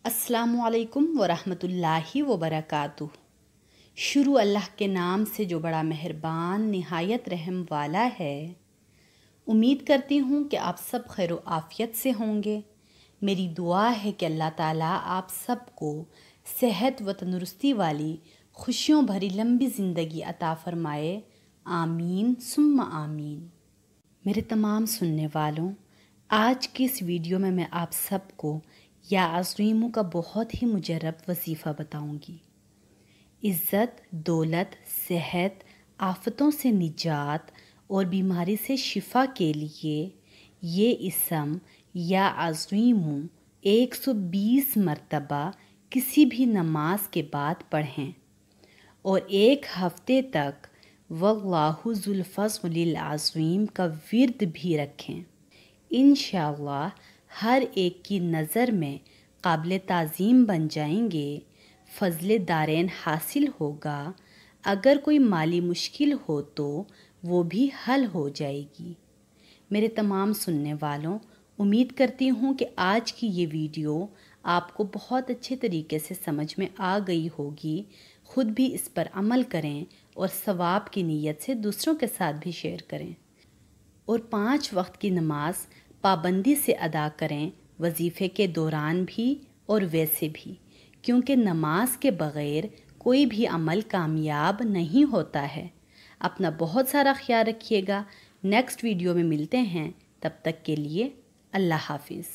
السلام علیکم ورحمۃ اللہ وبرکاتہ۔ شروع اللہ کے نام سے جو بڑا مہربان نہایت رحم والا ہے۔ امید کرتی ہوں کہ آپ سب خیر و عافیت سے ہوں گے۔ میری دعا ہے کہ اللہ تعالیٰ آپ سب کو صحت و تندرستی والی خوشیوں بھری لمبی زندگی عطا فرمائے، آمین ثم آمین۔ میرے تمام سننے والوں، آج کی اس ویڈیو میں آپ سب کو یا عظیموں کا بہت ہی مجرب وظیفہ بتاؤں گی۔ عزت، دولت، صحت، آفتوں سے نجات اور بیماری سے شفا کے لیے یہ اسم یا عظیموں 120 مرتبہ کسی بھی نماز کے بعد پڑھیں اور ایک ہفتے تک واللہ ذو الفضل العظیم کا ورد بھی رکھیں۔ انشاءاللہ ہر ایک کی نظر میں قابل تعظیم بن جائیں گے، فضل دارین حاصل ہوگا، اگر کوئی مالی مشکل ہو تو وہ بھی حل ہو جائے گی۔ میرے تمام سننے والوں، امید کرتی ہوں کہ آج کی یہ ویڈیو آپ کو بہت اچھے طریقے سے سمجھ میں آ گئی ہوگی۔ خود بھی اس پر عمل کریں اور ثواب کی نیت سے دوسروں کے ساتھ بھی شیئر کریں، اور 5 وقت کی نماز پابندی سے ادا کریں، وظیفے کے دوران بھی اور ویسے بھی، کیونکہ نماز کے بغیر کوئی بھی عمل کامیاب نہیں ہوتا ہے۔ اپنا بہت سارا خیال رکھیے گا۔ نیکسٹ ویڈیو میں ملتے ہیں، تب تک کے لیے اللہ حافظ۔